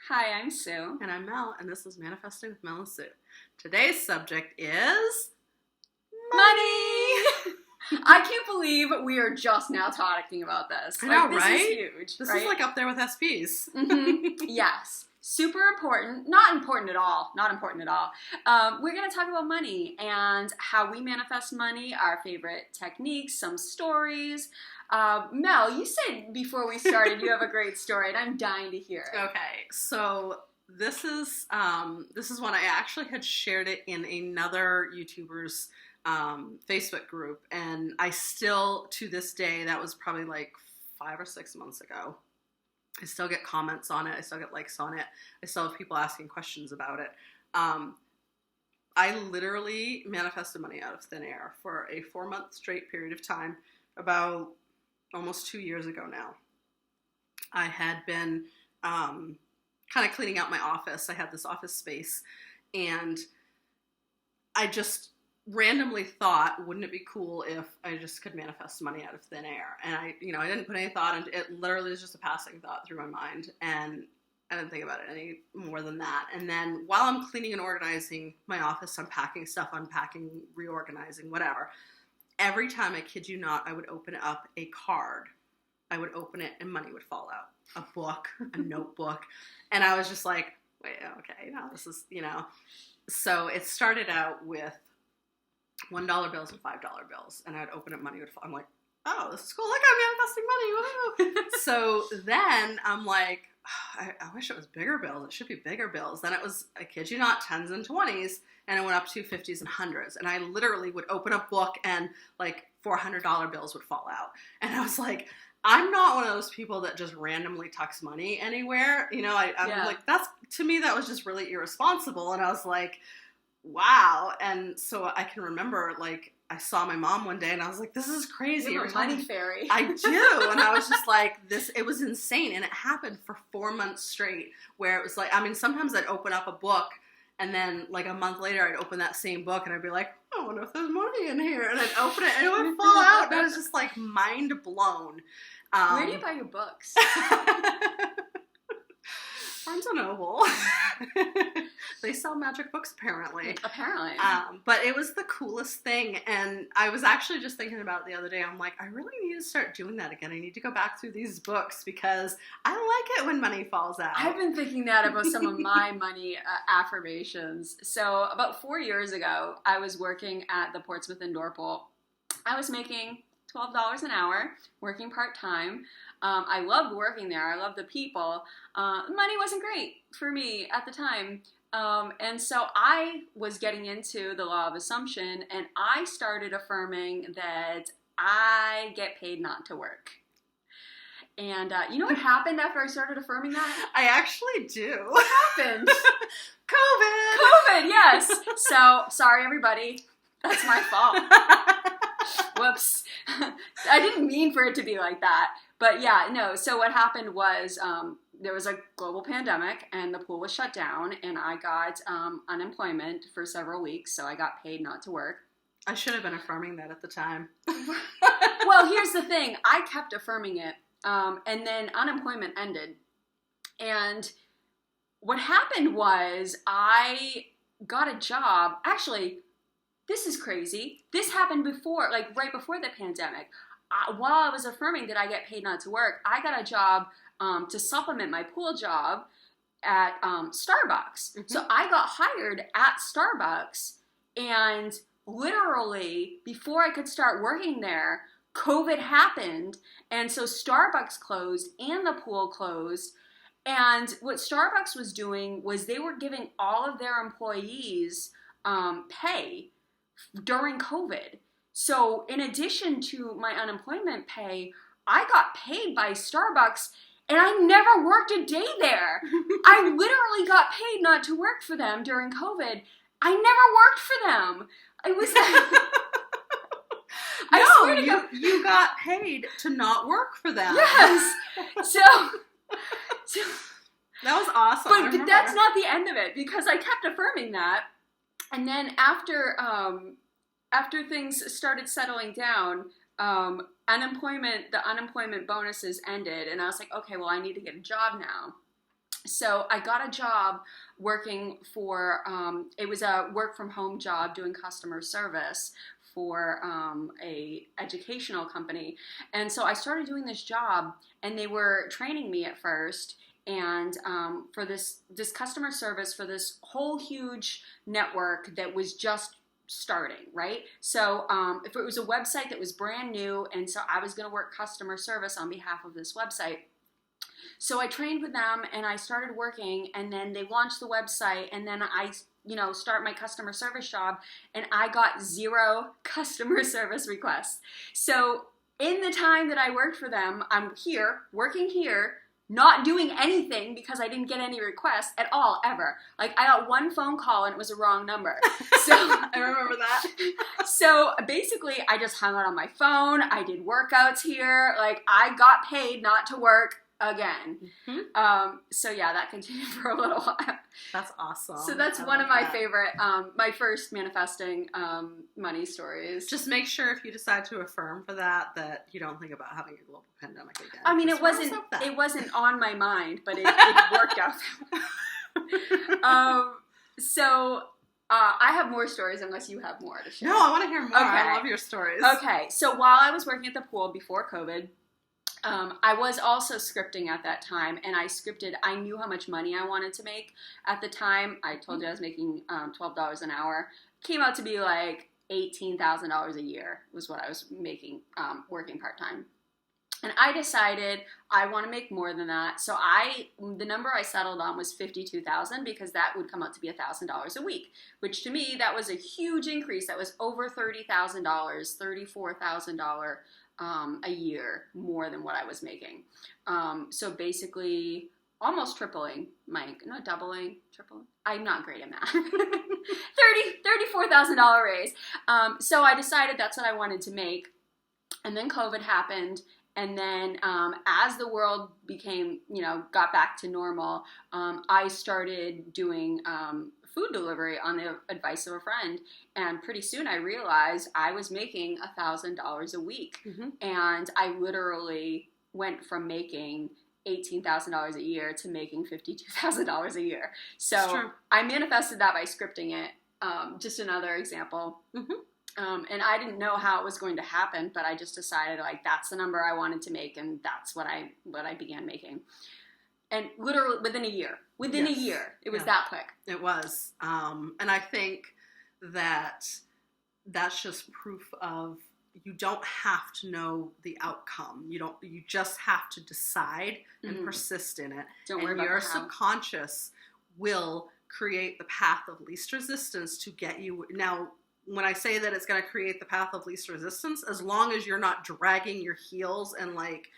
Hi, I'm Sue. And I'm Mel, and this is Manifesting with Mel and Sue. Today's subject is Money! I can't believe we are just now talking about this. I know, this right? is huge. This right? is like up there with SPs. Yes. Super important. Not important at all. Not important at all. We're going to talk about money and how we manifest money, our favorite techniques, some stories. Mel, you said before we started you have a great story, and I'm dying to hear it. Okay, so this is one I actually had shared it in another YouTuber's Facebook group, and I still, to this day, that was probably like 5 or 6 months ago, I still get comments on it. I still get likes on it. I still have people asking questions about it. I literally manifested money out of thin air for a 4-month straight period of time, about almost 2 years ago now. I had been kind of cleaning out my office. I had this office space, and I just randomly thought, wouldn't it be cool if I just could manifest money out of thin air? And I didn't put any thought into it. Literally was just a passing thought through my mind, and I didn't think about it any more than that. And then while I'm cleaning and organizing my office, unpacking stuff, reorganizing, whatever, every time, I kid you not, I would open up a card. I would open it and money would fall out. A book, a notebook. And I was just like, wait, okay, this is, So it started out with $1 bills and $5 bills, and I'd open up, money would fall. I'm like, oh, this is cool. Look, I'm manifesting money. Woohoo! So then I'm like, I wish it was bigger bills. It should be bigger bills. Then it was, I kid you not, 10s and 20s, and it went up to 50s and 100s. And I literally would open a book and like $400 bills would fall out. And I was like, I'm not one of those people that just randomly tucks money anywhere. I'm like, to me, that was just really irresponsible. And I was like, wow. And so I can remember, like, I saw my mom one day and I was like, this is crazy. You're a money fairy. I do. And I was just like, it was insane. And it happened for 4 months straight, where it was like, sometimes I'd open up a book and then like a month later I'd open that same book and I'd be like, I wonder if there's money in here. And I'd open it and it would fall out. And I was just like mind blown. Where do you buy your books? Barnes & Noble. They sell magic books, apparently. Apparently. But it was the coolest thing, and I was actually just thinking about it the other day. I'm like, I really need to start doing that again. I need to go back through these books because I like it when money falls out. I've been thinking that about some of my money affirmations. So about 4 years ago, I was working at the Portsmouth Indoor Pool. I was making $12 an hour, working part-time. I loved working there. I loved the people. Money wasn't great for me at the time. And so I was getting into the law of assumption, and I started affirming that I get paid not to work. And you know what happened after I started affirming that? I actually do. What happened? COVID, yes. So, sorry, everybody. That's my fault. Whoops. I didn't mean for it to be like that. But yeah, no. So what happened was there was a global pandemic and the pool was shut down, and I got unemployment for several weeks. So I got paid not to work. I should have been affirming that at the time. Well, here's the thing. I kept affirming it. And then unemployment ended. And what happened was I got a job. Actually, this is crazy. This happened before, like right before the pandemic. While I was affirming that I get paid not to work, I got a job to supplement my pool job at Starbucks. Mm-hmm. So I got hired at Starbucks, and literally before I could start working there, COVID happened, and so Starbucks closed and the pool closed. And what Starbucks was doing was they were giving all of their employees pay during COVID. So in addition to my unemployment pay, I got paid by Starbucks, and I never worked a day there. I literally got paid not to work for them during COVID. I never worked for them. It was you got paid to not work for them. Yes. So that was awesome. But that's not the end of it, because I kept affirming that. And then after things started settling down, the unemployment bonuses ended, and I was like, okay, well, I need to get a job now. So I got a job working for, it was a work from home job doing customer service for a educational company. And so I started doing this job, and they were training me at first, and for this customer service for this whole huge network that was just starting, right? So if it was a website that was brand new, and so I was going to work customer service on behalf of this website. So I trained with them, and I started working, and then they launched the website, and then I, start my customer service job, and I got 0 customer service requests. So in the time that I worked for them, I'm here, working here, not doing anything because I didn't get any requests at all, ever. Like, I got 1 phone call, and it was a wrong number. So I remember that. So basically, I just hung out on my phone. I did workouts here. Like, I got paid not to work again. So yeah, that continued for a little while. That's awesome. So that's one of my favorite, my first manifesting money stories. Just make sure if you decide to affirm for that you don't think about having a global pandemic again. I mean, it wasn't on my mind, but it worked out. So I have more stories unless you have more to share. No, I want to hear more. Okay. I love your stories. Okay, so while I was working at the pool before COVID, I was also scripting at that time, and I knew how much money I wanted to make. At the time, I told you I was making $12 an hour. Came out to be like $18,000 a year was what I was making working part-time. And I decided I want to make more than that. So the number I settled on was $52,000 because that would come out to be $1,000 a week, which to me, that was a huge increase. That was over $30,000, $34,000 a year more than what I was making. So basically almost tripling not doubling, tripling. I'm not great at math. $34,000 raise. So I decided that's what I wanted to make. And then COVID happened. And then as the world became, got back to normal, I started doing food delivery on the advice of a friend. And pretty soon I realized I was making $1,000 a week. Mm-hmm. And I literally went from making $18,000 a year to making $52,000 a year. So I manifested that by scripting it. Just another example. Mm-hmm. And I didn't know how it was going to happen, but I just decided that's the number I wanted to make, and that's what I began making. And literally within a year, it was that quick. It was, and I think that's just proof of you don't have to know the outcome. You just have to decide and persist in it. Don't worry about your subconscious will create the path of least resistance to get you now. When I say that it's going to create the path of least resistance, as long as you're not dragging your heels and like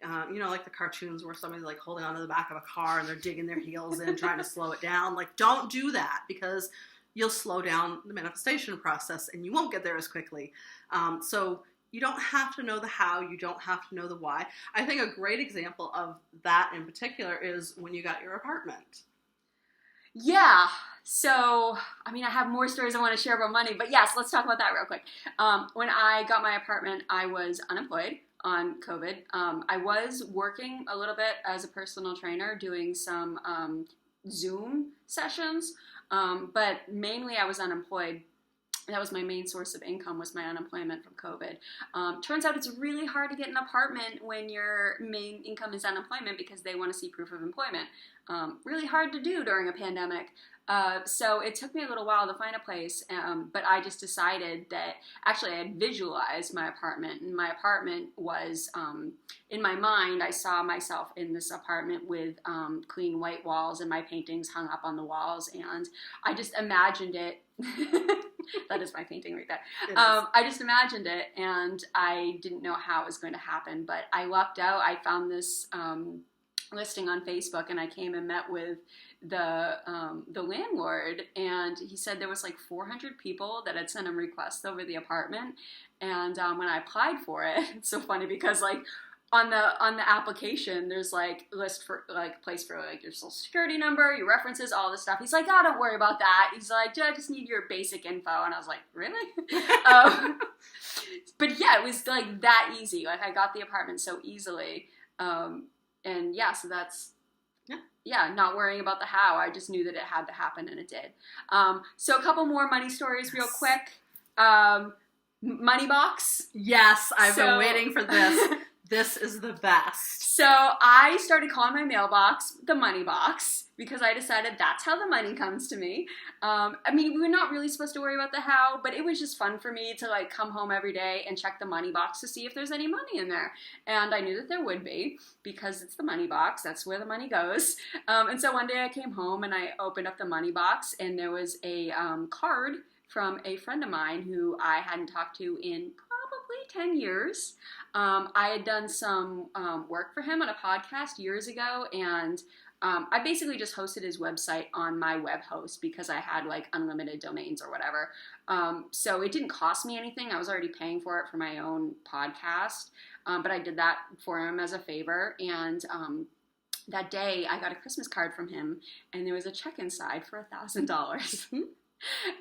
the cartoons where somebody's like holding onto the back of a car and they're digging their heels in trying to slow it down. Like, don't do that because you'll slow down the manifestation process and you won't get there as quickly. So you don't have to know the how. You don't have to know the why. I think a great example of that in particular is when you got your apartment. Yeah. So, I have more stories I want to share about money, but yes, let's talk about that real quick. When I got my apartment, I was unemployed on COVID. I was working a little bit as a personal trainer, doing some Zoom sessions, but mainly I was unemployed. That was my main source of income, was my unemployment from COVID. Turns out it's really hard to get an apartment when your main income is unemployment because they want to see proof of employment. Really hard to do during a pandemic. So it took me a little while to find a place, but I just decided that actually I had visualized my apartment, and my apartment was, in my mind, I saw myself in this apartment with clean white walls and my paintings hung up on the walls, and I just imagined it. That is my painting right there. I just imagined it, and I didn't know how it was going to happen, but I lucked out. I found this listing on Facebook, and I came and met with the landlord, and he said there was like 400 people that had sent him requests over the apartment. And when I applied for it, it's so funny because like on the application there's like list for like place for like your social security number, your references, all this stuff. He's like, oh, don't worry about that. He's like, I just need your basic info. And I was like, really? But yeah, it was like that easy. Like I got the apartment so easily. And yeah, so Yeah, not worrying about the how. I just knew that it had to happen, and it did. So a couple more money stories real quick. Money box. Yes, I've been waiting for this. This is the best. So I started calling my mailbox the money box because I decided that's how the money comes to me. I mean, we were not really supposed to worry about the how, but it was just fun for me to like come home every day and check the money box to see if there's any money in there. And I knew that there would be because it's the money box. That's where the money goes. And so one day I came home and I opened up the money box and there was a card from a friend of mine who I hadn't talked to in probably 10 years. I had done some work for him on a podcast years ago, and I basically just hosted his website on my web host because I had like unlimited domains or whatever. So it didn't cost me anything. I was already paying for it for my own podcast, but I did that for him as a favor. And that day I got a Christmas card from him, and there was a check inside for $1,000.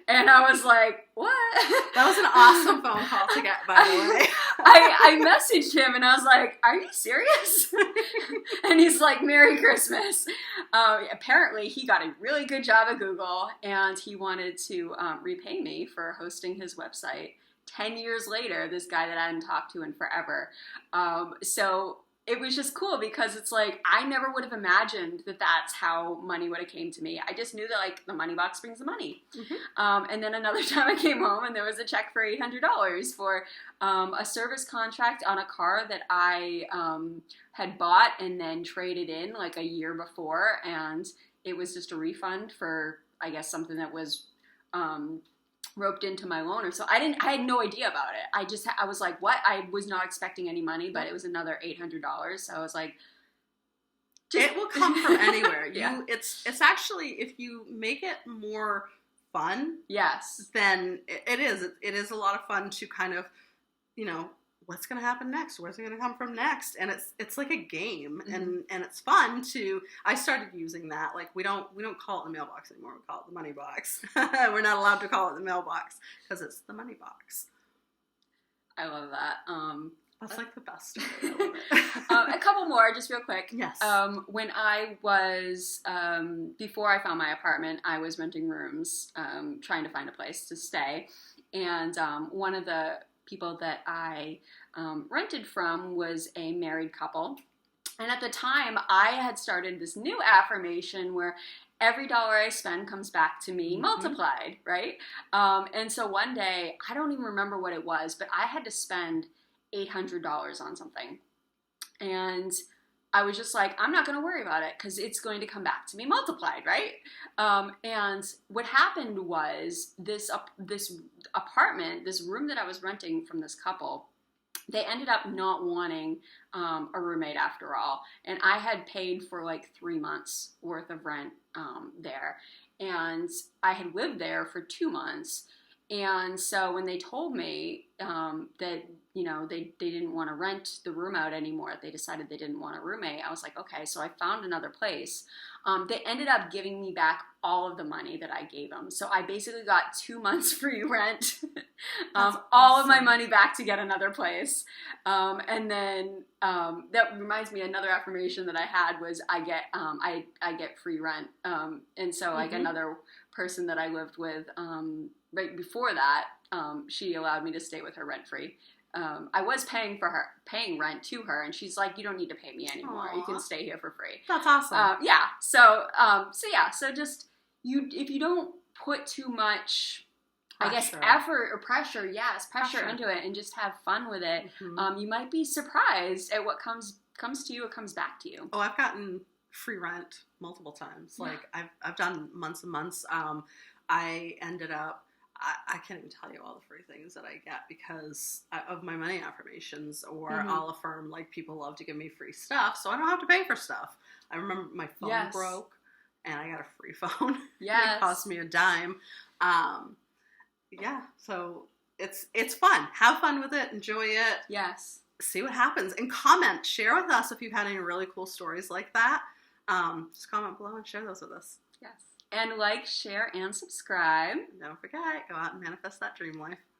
And I was like, what? That was an awesome phone call to get, by the way. I messaged him and I was like, are you serious? And he's like, Merry Christmas. Apparently he got a really good job at Google and he wanted to repay me for hosting his website. 10 years later, this guy that I hadn't talked to in forever. So it was just cool because it's like, I never would have imagined that that's how money would have came to me. I just knew that like the money box brings the money. Mm-hmm. And then another time I came home and there was a check for $800 for a service contract on a car that I had bought and then traded in like a year before. And it was just a refund for, I guess, something that was roped into my loan, or so I had no idea about it. I was like, what? I was not expecting any money, but it was another $800. So I was like, it will come from anywhere. Yeah. It's actually, if you make it more fun, yes, then it is a lot of fun to kind of, what's going to happen next? Where's it going to come from next? And it's like a game, mm-hmm. and it's fun to. I started using that. Like we don't call it the mailbox anymore. We call it the money box. We're not allowed to call it the mailbox because it's the money box. I love that. That's like the best. A couple more, just real quick. Yes. When I was before I found my apartment, I was renting rooms, trying to find a place to stay, and one of the people that I rented from was a married couple. And at the time, I had started this new affirmation where every dollar I spend comes back to me mm-hmm. multiplied, right? And so one day, I don't even remember what it was, but I had to spend $800 on something. And I was just like, I'm not going to worry about it because it's going to come back to me multiplied, right? And what happened was this apartment, this room that I was renting from this couple, they ended up not wanting a roommate after all. And I had paid for like 3 months worth of rent there. And I had lived there for 2 months. And so when they told me that, they didn't want to rent the room out anymore, they decided they didn't want a roommate, I was like, okay, so I found another place. They ended up giving me back all of the money that I gave them. So I basically got 2 months free rent, all of my money back to get another place. And then that reminds me, another affirmation that I had was I get free rent. And so like mm-hmm. another person that I lived with right before that, she allowed me to stay with her rent free. I was paying rent to her, and she's like, "You don't need to pay me anymore. Aww. You can stay here for free." That's awesome. Yeah. So just if you don't put too much, pressure. I guess effort or pressure into it, and just have fun with it, mm-hmm. You might be surprised at what comes to you. It comes back to you. Oh, I've gotten free rent multiple times. Yeah. Like I've done months and months. I ended up. I can't even tell you all the free things that I get because of my money affirmations, or mm-hmm. I'll affirm, like, people love to give me free stuff, so I don't have to pay for stuff. I remember my phone yes. broke, and I got a free phone. Yes. It cost me a dime. Yeah, so it's fun. Have fun with it. Enjoy it. Yes. See what happens. And comment. Share with us if you've had any really cool stories like that. Just comment below and share those with us. Yes. And like, share, and subscribe. Don't forget, go out and manifest that dream life.